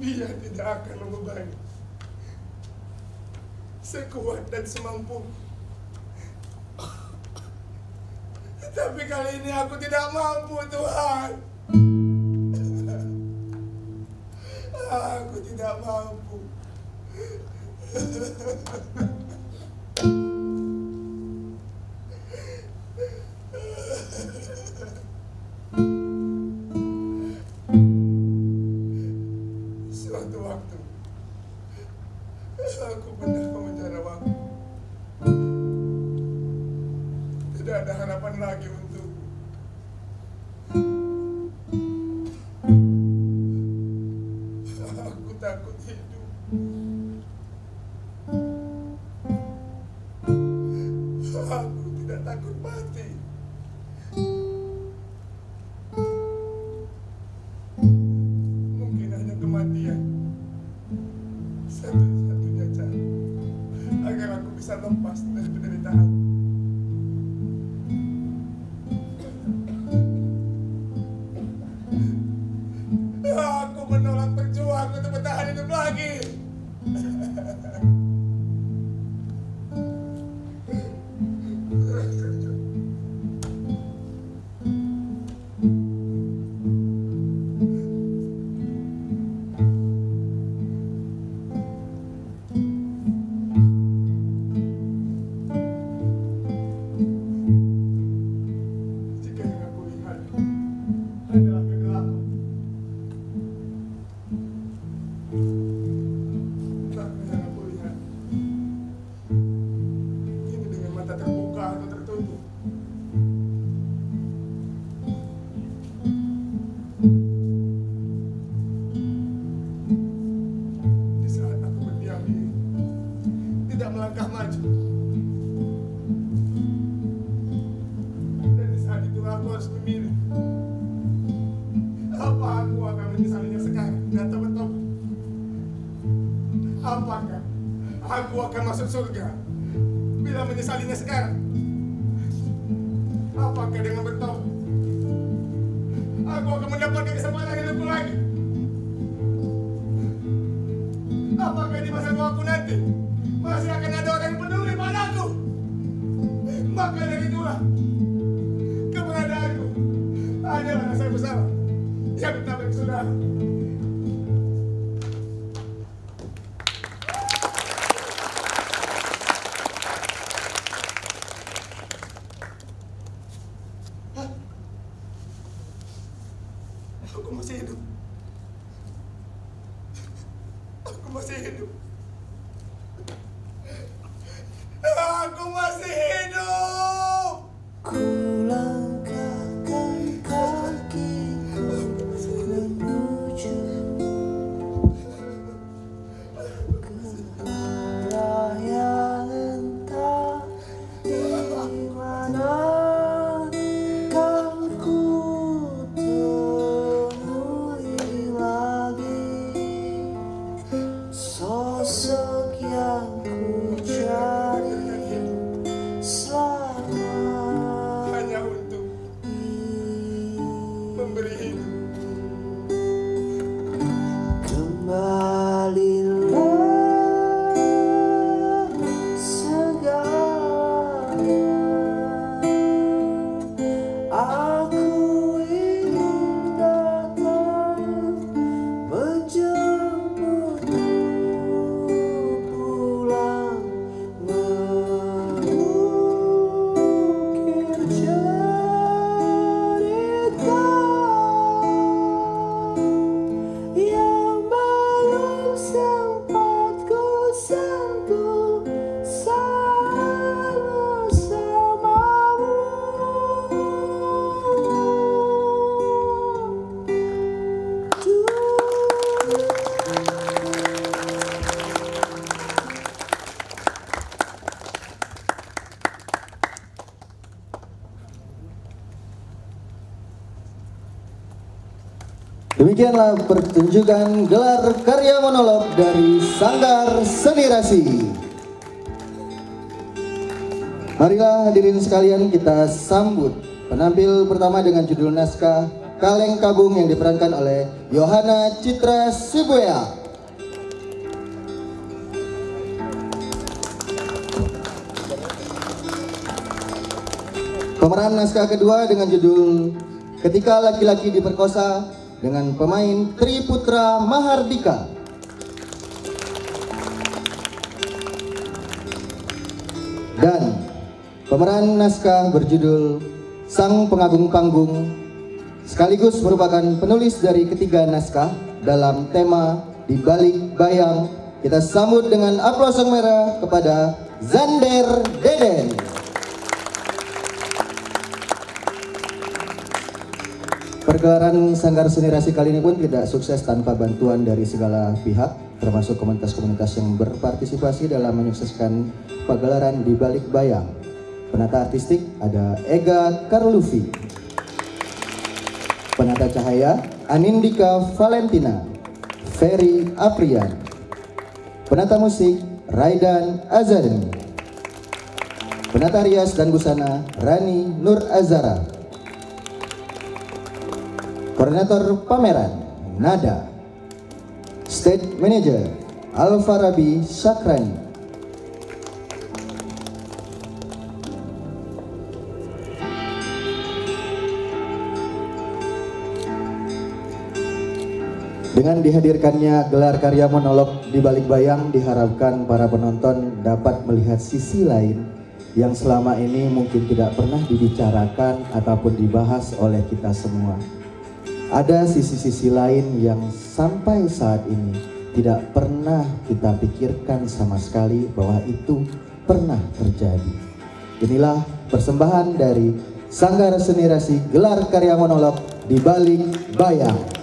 dia tidak akan membebani sekuat dan semampu. Tapi kali ini aku tidak mampu, Tuhan. Aku tidak mampu. Suatu waktu, aku benar memenjara waktu. Tidak ada harapan lagi untukku. Aku takut hidup. Aku tidak takut mati. Mungkin hanya kematian satu-satunya cara agar aku bisa lepas dari penderitaan. Aku menolak berjuang untuk bertahan hidup lagi. Jika yang aku lihat adalah kegelapan, tapi yang aku lihat ini dengan mata terbuka atau tertutup. Di saat aku berdiam diri, tidak melangkah maju, dan di saat itu aku harus memilih. Apa aku akan menyesalinya sekarang atau bertobat? Apakah aku akan masuk surga bila menyesalinya sekarang? Apakah dengan bertobat aku akan mendapatkan kesempatan hidupku lagi? Apakah di masa tuaku nanti masih akan ada orang yang peduli padaku? Maka dari itulah keberadaanku adalah rasa bersalah yang tak bersaudara. Aku masih hidup. Aku masih hidup. Aku masih hidup. Ku langkahkan kakiku menuju ke arah yang entah di mana kan ku temui lagi. Demikianlah pertunjukan gelar karya monolog dari Sanggar Seni Rasi. Marilah hadirin sekalian kita sambut penampil pertama dengan judul naskah Kaleng Kabung yang diperankan oleh Yohana Citra Sibuya. Pemeran naskah kedua dengan judul Ketika Laki-Laki Diperkosa dengan pemain Tri Putra Mahardika. Dan pemeran naskah berjudul Sang Pengagung Panggung sekaligus merupakan penulis dari ketiga naskah dalam tema Di Balik Bayang. Kita sambut dengan aplaus yang merah kepada Zander Deden. Pergelaran Sanggar Seni Rasi kali ini pun tidak sukses tanpa bantuan dari segala pihak, termasuk komunitas-komunitas yang berpartisipasi dalam menyukseskan pagelaran Di Balik Bayang. Penata artistik ada Ega Karluvi, penata cahaya Anindika Valentina, Ferry Aprian, penata musik Raidan Azari, penata rias dan busana Rani Nur Azara, koordinator pameran Nada, stage manager Alfarabi Sakrani. Dengan dihadirkannya gelar karya monolog Di Balik Bayang, diharapkan para penonton dapat melihat sisi lain yang selama ini mungkin tidak pernah dibicarakan ataupun dibahas oleh kita semua. Ada sisi-sisi lain yang sampai saat ini tidak pernah kita pikirkan sama sekali bahwa itu pernah terjadi. Inilah persembahan dari Sanggar Seni Rasi gelar karya monolog Di Balik Bayang.